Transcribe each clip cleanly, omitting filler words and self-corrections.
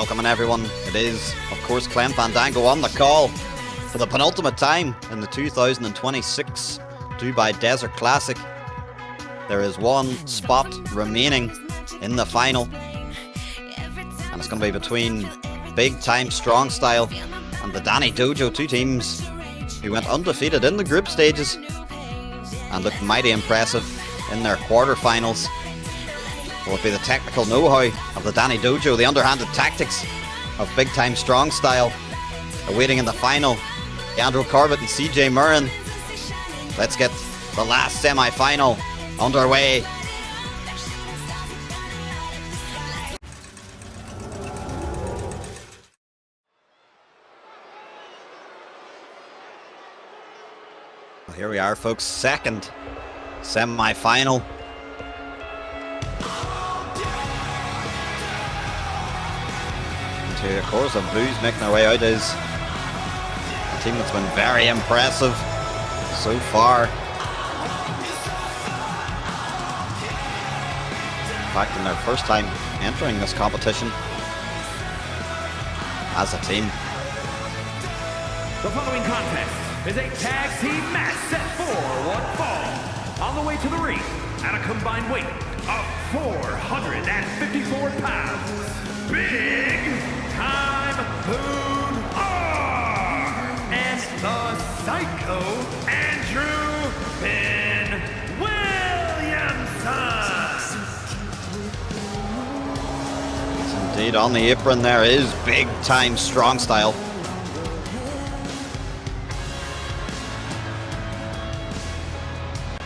Welcome in everyone. It is, of course, Clem Fandango on the call for the penultimate time in the 2026 Dubai Desert Classic. There is one spot remaining in the final, and it's going to be between BigTime Strong Style and the Danny Dojo, two teams who went undefeated in the group stages and looked mighty impressive in their quarterfinals. Will it be the technical know-how of the Danny Dojo, the underhanded tactics of BigTime Strong Style, awaiting in the final Andrew Corbett and CJ Murren? Let's get the last semi-final underway. Well, here we are, folks, second semi-final. Of course, the Blues making their way out is a team that's been very impressive so far. In fact, in their first time entering this competition as a team. The following contest is a tag team match set for one fall. On the way to the ring at a combined weight of 454 pounds. BigTime and the Psycho Andrew Ben Williamson. Indeed, on the apron there is BigTime Strong Style.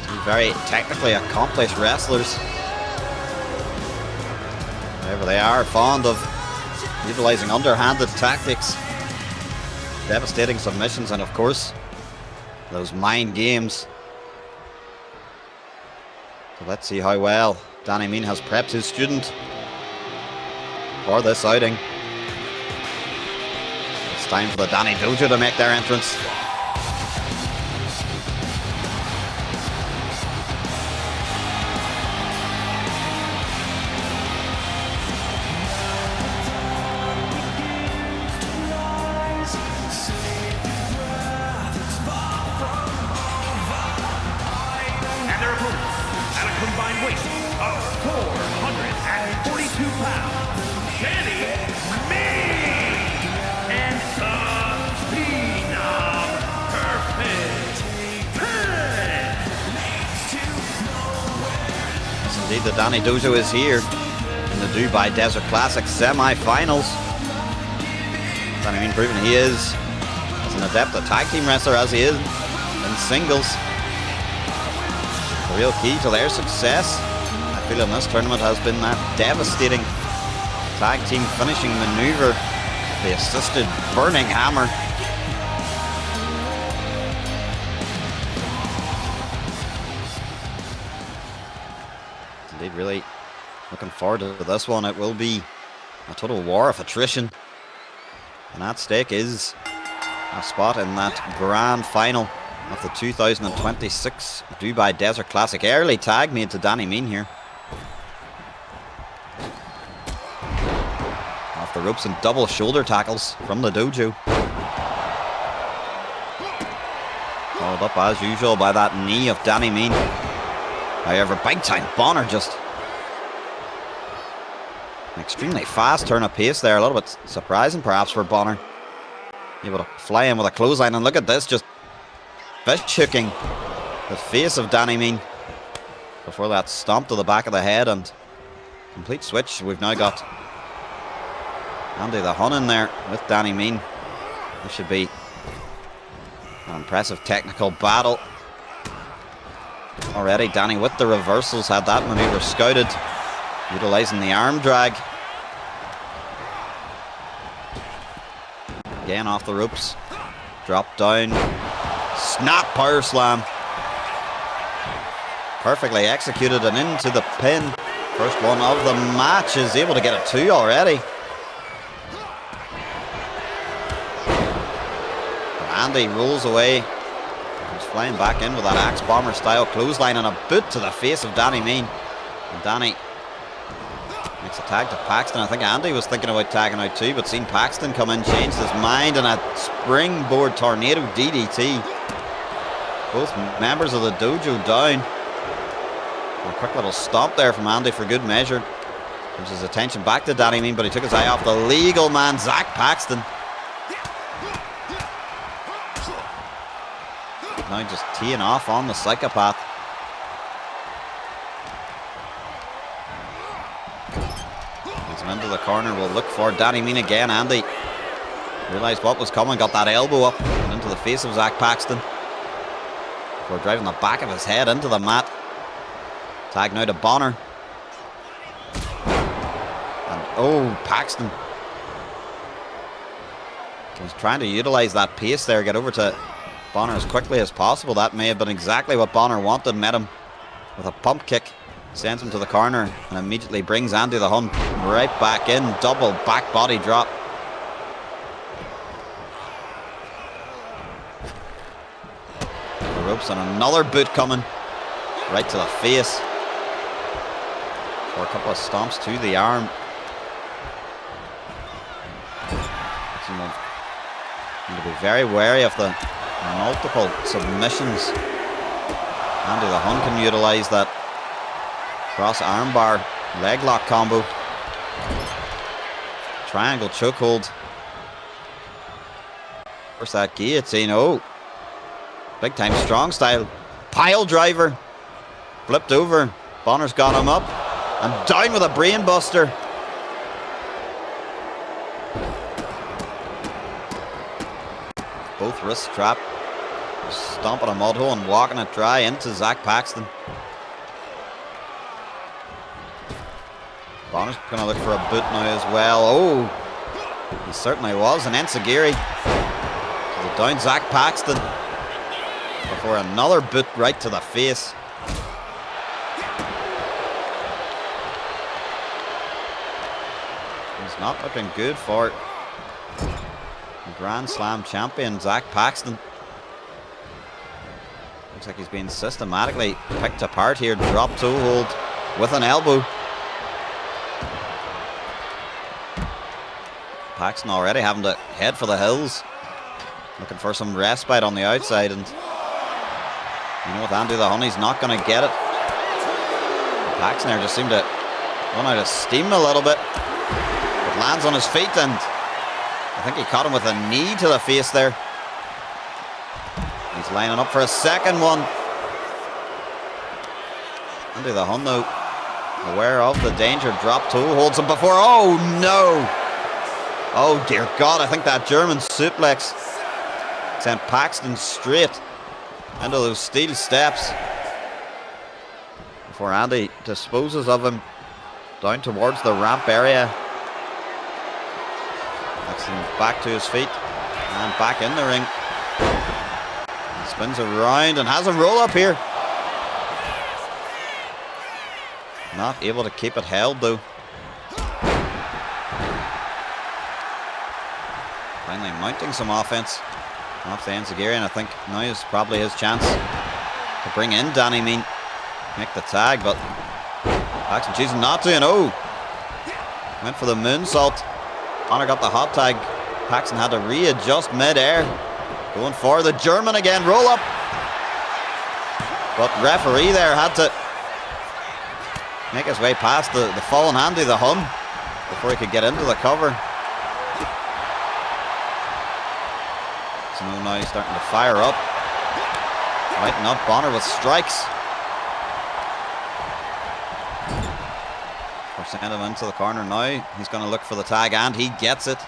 Two very technically accomplished wrestlers. However, they are fond of utilizing underhanded tactics, devastating submissions, and of course those mind games. So let's see how well Danny Mean has prepped his student for this outing. It's time for the Danny Dojo to make their entrance. Combined weight of 442 pounds, Danny Mean and the Phenom Perfect 10. Yes, indeed, the Danny Dojo is here in the Dubai Desert Classic semi-finals. Danny Mean proving he is as an adept at tag team wrestler as he is in singles. The real key to their success, I feel, in this tournament has been that devastating tag team finishing maneuver, the assisted burning hammer. Indeed, really looking forward to this one. It will be a total war of attrition, and at stake is a spot in that grand final of the 2026 Dubai Desert Classic. Early tag made to Danny Mean here. Off the ropes and double shoulder tackles from the Dojo. Followed up as usual by that knee of Danny Mean. However, BigTime Bonner just an extremely fast turn of pace there. A little bit surprising perhaps for Bonner. Able to fly in with a clothesline, and look at this, just fish hooking the face of Danny Mean before that stomp to the back of the head, and complete switch. We've now got Andy the Hun in there with Danny Mean. This should be an impressive technical battle. Already Danny with the reversals had that maneuver scouted, utilizing the arm drag. Again off the ropes, drop down, snap power slam. Perfectly executed and into the pin. First one of the match, is able to get a 2 already. Andy rolls away. He's flying back in with that axe bomber style clothesline and a boot to the face of Danny Mean. And Danny Makes a tag to Paxton. I think Andy was thinking about tagging out too, but seen Paxton come in, changed his mind, and a springboard tornado DDT. Both members of the dojo down. A quick little stomp there from Andy for good measure. Gives his attention back to Danny Mean, but he took his eye off the legal man, Zach Paxton. Now just teeing off on the psychopath. He's into the corner, will look for Danny Mean again. Andy realised what was coming, got that elbow up and into the face of Zach Paxton before driving the back of his head into the mat. Tag now to Bonner. And oh, Paxton was trying to utilise that pace there, get over to Bonner as quickly as possible. That may have been exactly what Bonner wanted. Met him with a pump kick, sends him to the corner, and immediately brings Andy the Hun right back in. Double back body drop. The ropes and another boot coming right to the face. For a couple of stomps to the arm. Need to be very wary of the multiple submissions Andy the Hun can utilise. That cross armbar leg lock combo, triangle chokehold. Where's that guillotine? Oh, big time strong style pile driver, flipped over. Bonner's got him up and down with a brain buster. Both wrists trapped. Stomping a mud hole and walking it dry into Zach Paxton. Bonner's going to look for a boot now as well. Oh, he certainly was. And Enziguri down Zach Paxton before another boot right to the face. He's not looking good for Grand Slam champion Zach Paxton. Looks like he's been systematically picked apart here. Drop toe hold with an elbow. Paxton already having to head for the hills, looking for some respite on the outside, and you know, with Andy the Hun, he's not going to get it. Paxton there just seemed to run out of steam a little bit, but lands on his feet, and I think he caught him with a knee to the face there. He's lining up for a second one. Andy the Hun, though, aware of the danger. Drop toe holds him before. Oh no! Oh dear God, I think that German suplex sent Paxton straight into those steel steps before Andy disposes of him down towards the ramp area. Paxton back to his feet and back in the ring. He spins around and has a roll up here. Not able to keep it held though. Finally mounting some offense off the Enziguri, and I think now is probably his chance to bring in Danny Mean, make the tag, but Paxton choosing not to, and oh, went for the moonsault. Honor got the hot tag. Paxton had to readjust mid-air. Going for the German again, roll up. But referee there had to make his way past the fallen Andy the Hun before he could get into the cover. So now he's starting to fire up. Lighten up Bonner with strikes. We're sending him into the corner now. He's going to look for the tag, and he gets it.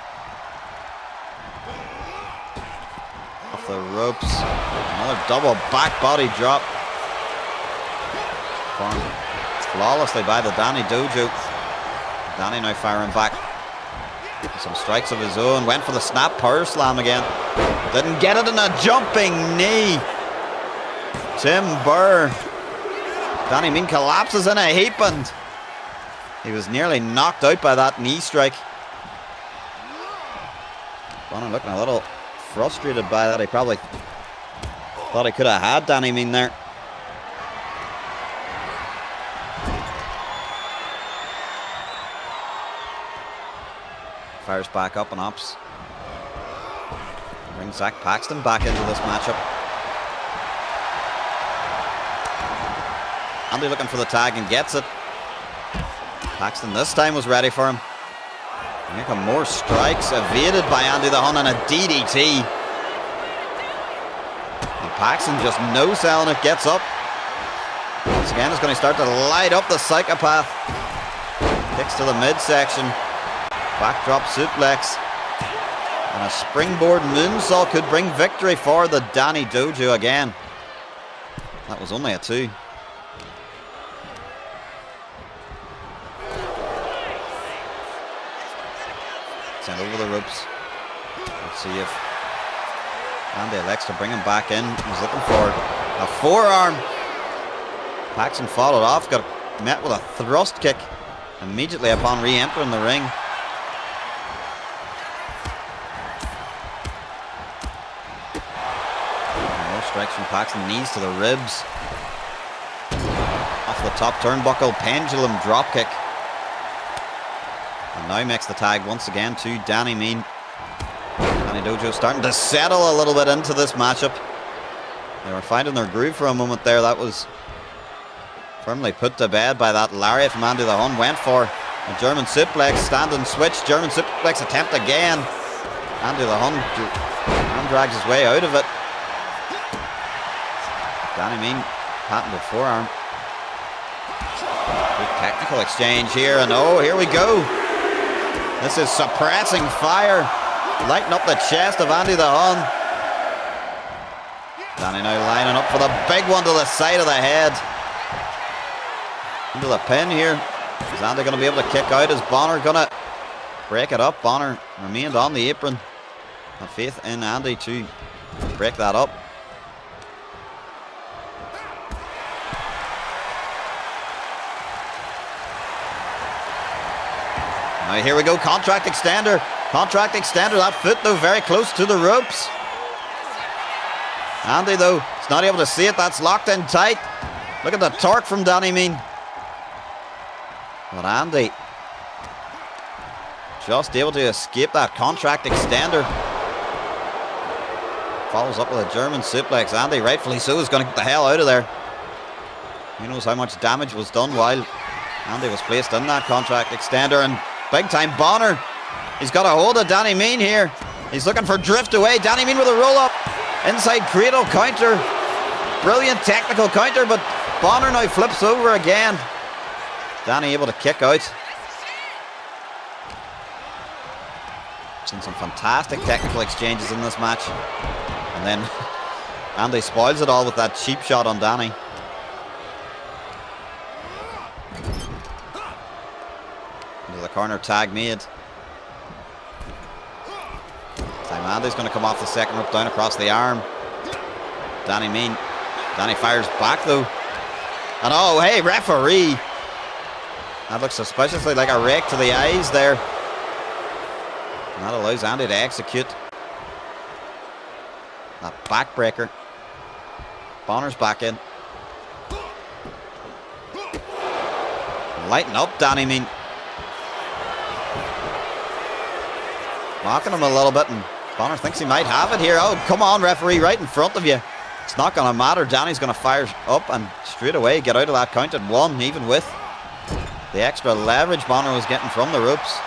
Off the ropes. Another double back body drop. Formed flawlessly by the Danny Dojo. Danny now firing back. Some strikes of his own. Went for the snap power slam again. Didn't get it, in a jumping knee. Tim Burr. Danny Mean collapses in a heap, and he was nearly knocked out by that knee strike. Bonner looking a little frustrated by that. He probably thought he could have had Danny Mean there. fires back up and ups. Brings Zach Paxton back into this matchup. Andy looking for the tag and gets it. Paxton this time was ready for him. Here come more strikes, evaded by Andy the Hun and a DDT. And Paxton just no-selling it, gets up. Once again, is going to start to light up the psychopath. Kicks to the midsection. Backdrop suplex. And a springboard moonsault could bring victory for the Danny Dojo again. That was only a 2. Sent over the ropes. Let's see if Andy elects to bring him back in. He's looking for a forearm. Paxton fought it off, got met with a thrust kick immediately upon re-entering the ring. More strikes from Paxton, knees to the ribs. Off the top turnbuckle, pendulum dropkick. And now makes the tag once again to Danny Mean. Danny Dojo starting to settle a little bit into this matchup. They were finding their groove for a moment there. That was firmly put to bed by that lariat from Andy the Hun. Went for a German suplex, standing switch, German suplex attempt again. Andy the Hun drags his way out of it. Danny Mean patented forearm. Good technical exchange here, and oh, here we go. This is suppressing fire, lighting up the chest of Andy the Hun. Danny now lining up for the big one to the side of the head. Into the pin here. Is Andy going to be able to kick out? Is Bonner going to break it up? Bonner remained on the apron. Have faith in Andy to break that up. Now here we go, contract extender. Contract extender, that foot though very close to the ropes. Andy though, is not able to see it, that's locked in tight. Look at the torque from Danny Mean. But Andy just able to escape that contract extender. Follows up with a German suplex. Andy, rightfully so, is going to get the hell out of there. He knows how much damage was done while Andy was placed in that contract extender. And big time Bonner. He's got a hold of Danny Mean here. He's looking for drift away. Danny Mean with a roll up. Inside cradle counter. Brilliant technical counter, but Bonner now flips over again. Danny able to kick out. Seen some fantastic technical exchanges in this match. And then Andy spoils it all with that cheap shot on Danny. Into the corner tag made. Time Andy's going to come off the second rope down across the arm. Danny Mean. Danny fires back though. And oh, hey, referee. That looks suspiciously like a rake to the eyes there. And that allows Andy to execute that backbreaker. Bonner's back in. Lighten up, Danny Mean. Mocking him a little bit, and Bonner thinks he might have it here. Oh, come on, referee, right in front of you. It's not going to matter. Danny's going to fire up and straight away get out of that count at 1, even with the extra leverage Bonner was getting from the ropes.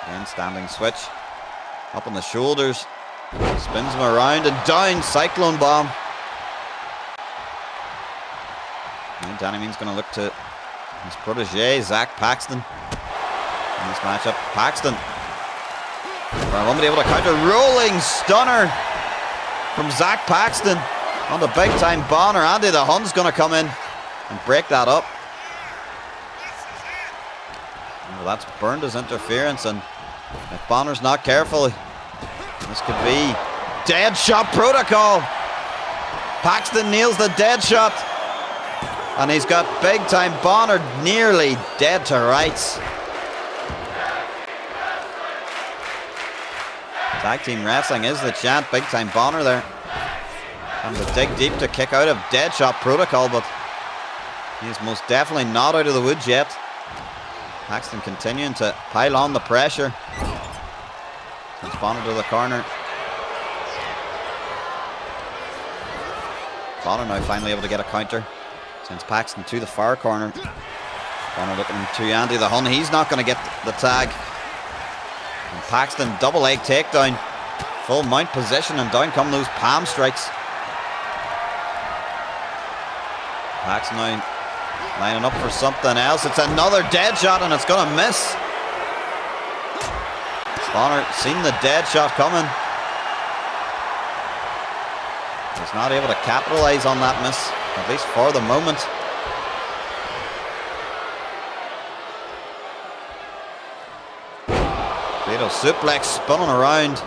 Again, standing switch. Up on the shoulders. Spins him around and down. Cyclone bomb. And Danny Mean's going to look to his protege, Zach Paxton, in this matchup. Paxton, for a moment, able to counter. Rolling stunner from Zach Paxton on the big time Bonner. Andy the Hun's going to come in and break that up. Well, that's burned his interference, and if Bonner's not careful, this could be dead shot protocol. Paxton nails the dead shot, and he's got big time Bonner nearly dead to rights. Tag team wrestling is the chant. Big time Bonner there. And to dig deep to kick out of dead shot protocol, but he's most definitely not out of the woods yet. Paxton continuing to pile on the pressure. Sends Bonner to the corner. Bonner now finally able to get a counter. Sends Paxton to the far corner. Bonner looking to Andy the Hun. He's not going to get the tag. And Paxton double leg takedown. Full mount position, and down come those palm strikes. Paxton now lining up for something else. It's another dead shot, and it's going to miss. Bonner seen the dead shot coming. He's not able to capitalize on that miss, at least for the moment. Fatal suplex spinning around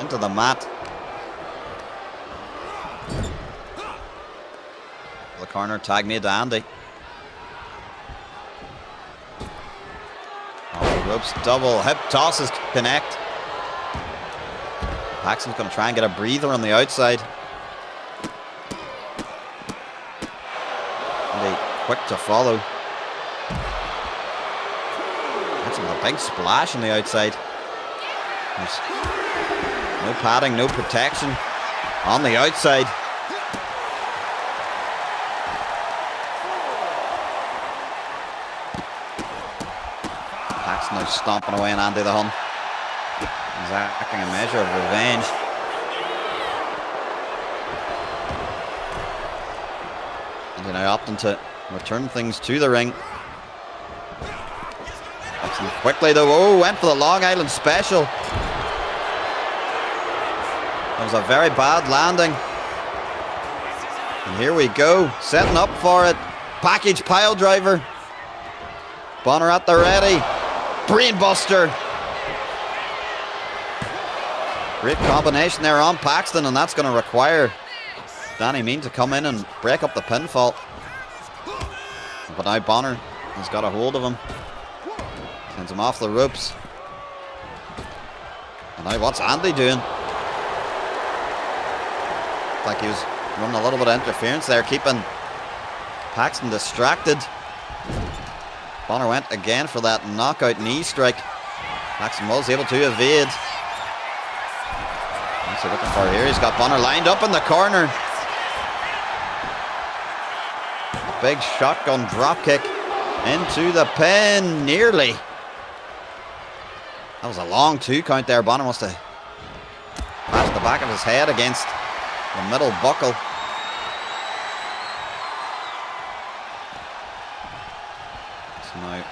into the mat. The corner tag made to Andy. Oh, the ropes double hip tosses connect. Paxton's going to try and get a breather on the outside. Andy quick to follow. That's a big splash on the outside. There's no padding, no protection on the outside. Paxton now stomping away on Andy the Hun. Exacting a measure of revenge. Andy now opting to return things to the ring. Paxton quickly though, oh, went for the Long Island special. That was a very bad landing. And here we go, setting up for it. Package pile driver. Bonner at the ready. Brainbuster. Great combination there on Paxton, and that's going to require Danny Mean to come in and break up the pinfall. But now Bonner has got a hold of him. Sends him off the ropes. And now what's Andy doing? Like he was running a little bit of interference there, keeping Paxton distracted. Bonner went again for that knockout knee strike. Paxton was able to evade. What's he looking for here? He's got Bonner lined up in the corner. Big shotgun drop kick into the pin, nearly. That was a long 2 count there. Bonner must have bashed the back of his head against the middle buckle. So now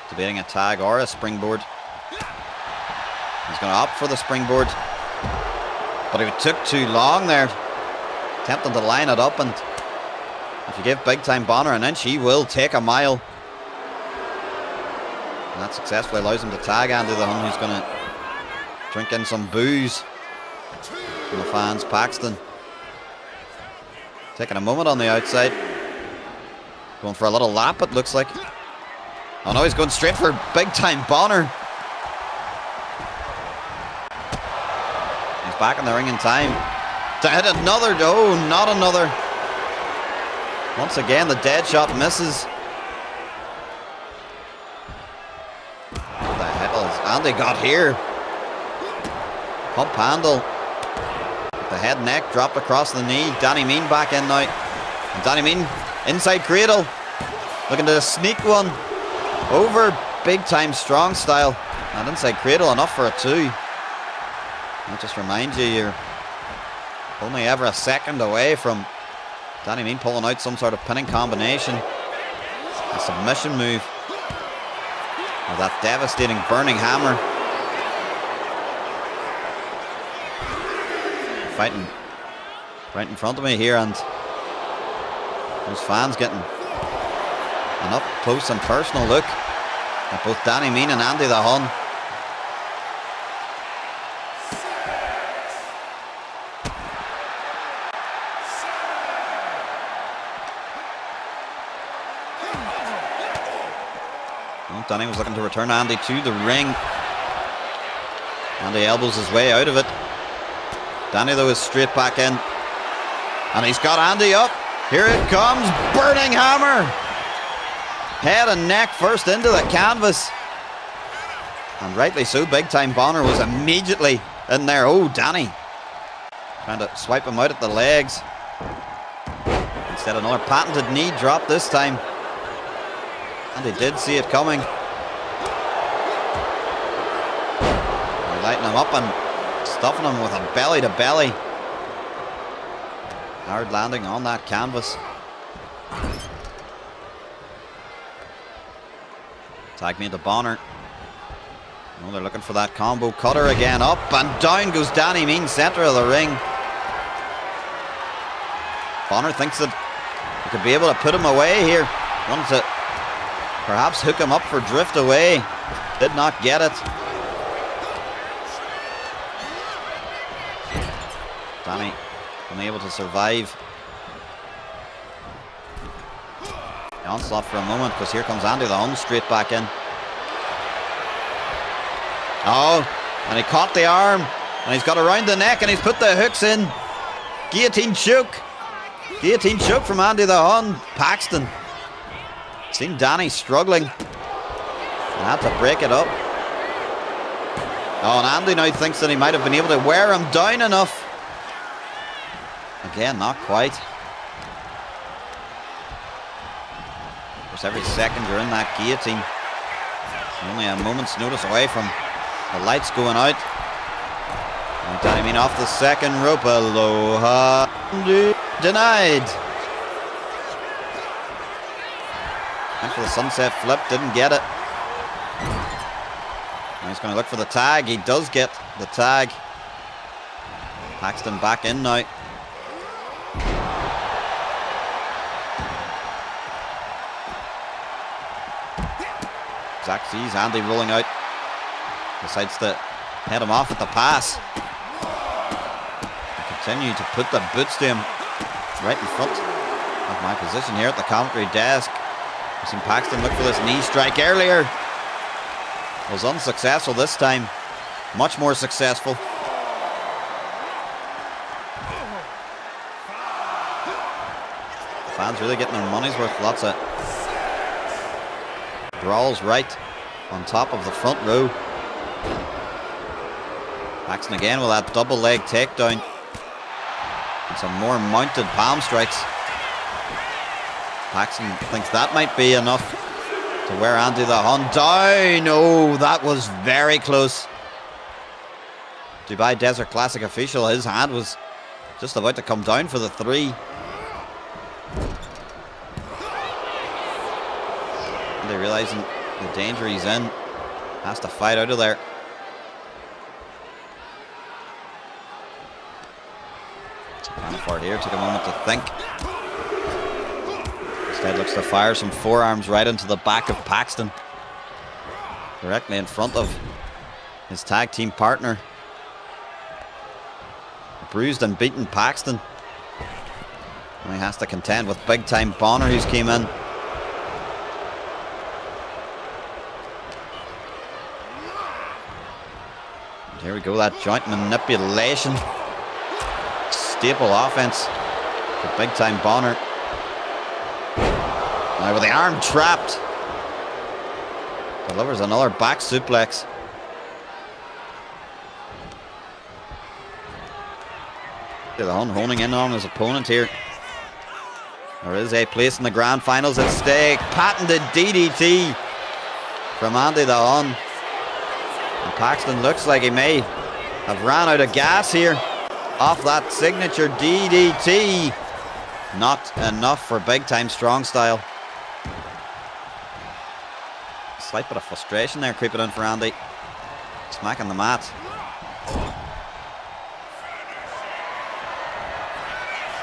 debating a tag or a springboard. He's going to opt for the springboard, but he took too long there, attempting to line it up. And if you give Big Time Bonner an inch, he will take a mile. And that successfully allows him to tag Andy the Hun, who's going to drink in some booze from the fans. Paxton taking a moment on the outside, going for a little lap, it looks like. Oh no, he's going straight for Big Time Bonner. He's back in the ring in time to hit another. Oh, not another. Once again, the dead shot misses. What the hell has Andy got here? Pump handle. The head neck dropped across the knee. Danny Mean back in now. And Danny Mean inside cradle. Looking to sneak one over Big Time Strong style. And inside cradle enough for a 2. That just reminds you, you're only ever a second away from Danny Mean pulling out some sort of pinning combination. A submission move. With that devastating burning hammer. Fighting right in front of me here, and those fans getting an up close and personal look at both Danny Mean and Andy the Hun. Well, Danny was looking to return Andy to the ring. Andy elbows his way out of it. Danny though is straight back in, and he's got Andy up. Here it comes, burning hammer. Head and neck first into the canvas. And rightly so, Big Time Bonner was immediately in there. Oh, Danny trying to swipe him out at the legs. Instead, another patented knee drop this time. And he did see it coming. They're lighting him up and stuffing him with a belly to belly. Hard landing on that canvas. Tag me to Bonner. Oh, they're looking for that combo cutter again. Up and down goes Danny Mean, center of the ring. Bonner thinks that he could be able to put him away here. Wanted to perhaps hook him up for drift away. Did not get it. Danny unable to survive the onslaught for a moment, because here comes Andy the Hun straight back in. Oh, and he caught the arm, and he's got around the neck, and he's put the hooks in. Guillotine choke. Guillotine choke from Andy the Hun. Paxton seen Danny struggling and had to break it up. Oh, and Andy now thinks that he might have been able to wear him down enough. Again, not quite. Of course, every second you're in that guillotine, you're only a moment's notice away from the lights going out. And Danny Mean off the second rope. Aloha. Denied. Went for the sunset flip, didn't get it. Now he's going to look for the tag. He does get the tag. Paxton back in now. Zach sees Andy rolling out. Decides to head him off at the pass. And continue to put the boots to him right in front of my position here at the commentary desk. I've seen Paxton look for this knee strike earlier. Was unsuccessful this time. Much more successful. Fans really getting their money's worth. Lots of brawls right on top of the front row. Paxton again with that double leg takedown. And some more mounted palm strikes. Paxton thinks that might be enough to wear Andy the Hun down. Oh, that was very close. Dubai Desert Classic official, his hand was just about to come down for the 3. Andy realizing the danger he's in, has to fight out of there. Manafort here took a moment to think. Instead looks to fire some forearms right into the back of Paxton, directly in front of his tag team partner. Bruised and beaten Paxton, and he has to contend with Big Time Bonner, who's came in. And here we go, that joint manipulation. Staple offense for Big Time Bonner. Now with the arm trapped, delivers another back suplex. The Hun honing in on his opponent here. There is a place in the grand finals at stake. Patented DDT from Andy the Hun. And Paxton looks like he may have ran out of gas here off that signature DDT. Not enough for Big Time Strong Style. Slight bit of frustration there creeping in for Andy. Smacking the mat.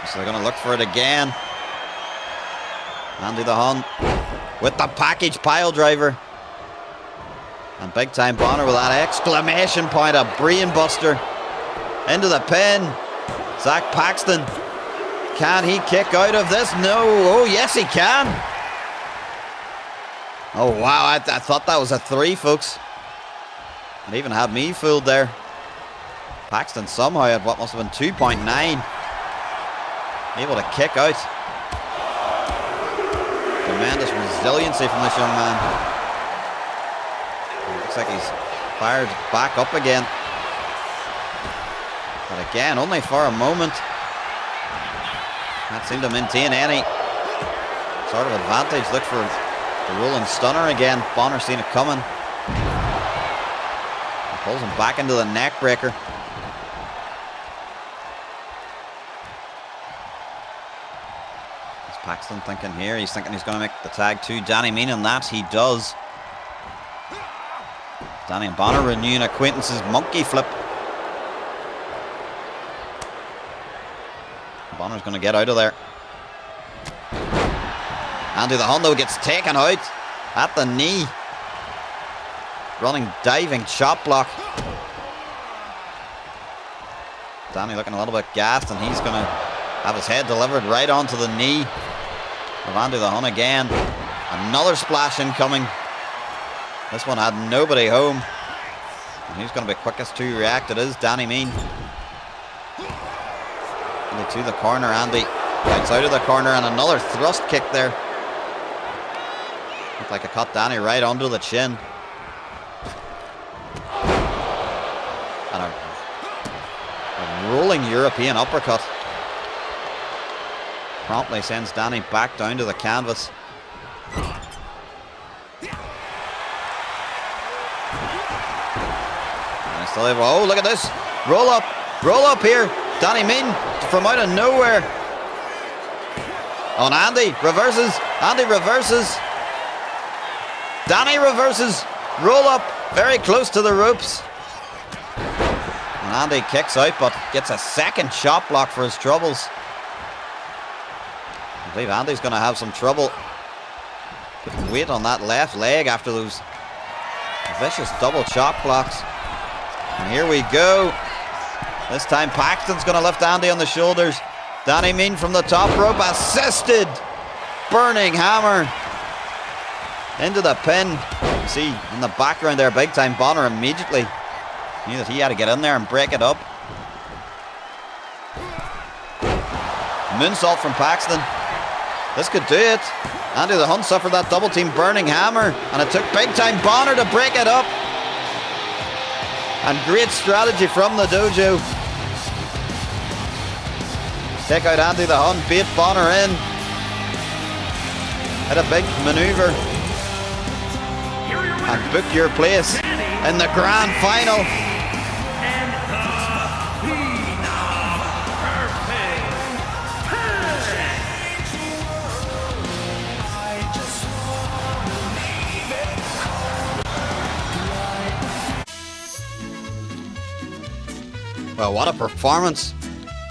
So they're going to look for it again. Andy the Hun with the package pile driver. And Big Time Bonner with that exclamation point, a brain buster. Into the pin. Zach Paxton. Can he kick out of this? No. Oh, yes, he can. Oh, wow. I thought that was a 3, folks. It even had me fooled there. Paxton somehow had what must have been 2.9. Able to kick out. Tremendous resiliency from this young man. Looks like he's fired back up again. But again, only for a moment. Can't seem to maintain any sort of advantage. Look for the rolling stunner again. Bonner seen it coming. Pulls him back into the neck breaker. What's Paxton thinking here? He's thinking he's going to make the tag to Danny Mean, and that he does. Danny and Bonner renewing acquaintances. Monkey flip. Bonner's going to get out of there. Andy the Hondo gets taken out at the knee. Running diving chop block. Danny looking a little bit gassed, and he's going to have his head delivered right onto the knee of Andy the Hun again. Another splash incoming. This one had nobody home. And who's going to be quickest to react? It is Danny Mean. Andy to the corner. Andy gets out of the corner, and another thrust kick there. Looked like it caught Danny right under the chin. And a rolling European uppercut promptly sends Danny back down to the canvas. And still able, oh, look at this. Roll up here. Danny Mean from out of nowhere. On Andy, reverses. Andy reverses. Danny reverses. Roll up, very close to the ropes. And Andy kicks out, but gets a second chop block for his troubles. I believe Andy's going to have some trouble putting weight on that left leg after those vicious double chop blocks. And here we go. This time Paxton's going to lift Andy on the shoulders. Danny Mean from the top rope, assisted. Burning hammer into the pin. You see in the background there, Big Time Bonner immediately knew that he had to get in there and break it up. Moonsault from Paxton. This could do it. Andy the Hun suffered that double team burning hammer, and it took Big Time Bonner to break it up. And great strategy from the Dojo. Take out Andy the Hun, bait Bonner in. Had a big maneuver. And book your place in the grand final. And the Well, what a performance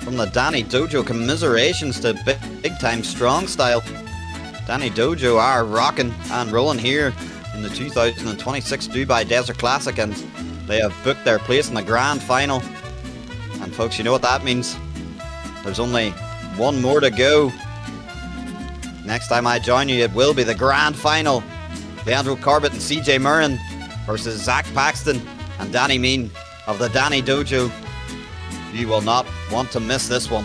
from the Danny Dojo. Commiserations to Big Time Strong Style. Danny Dojo are rocking and rolling here in the 2026 Dubai Desert Classic, and they have booked their place in the grand final. And folks, you know what that means. There's only one more to go. Next time I join you, it will be the grand final. Leandro Corbett and CJ Murrin versus Zach Paxton and Danny Mean of the Danny Dojo. You will not want to miss this one.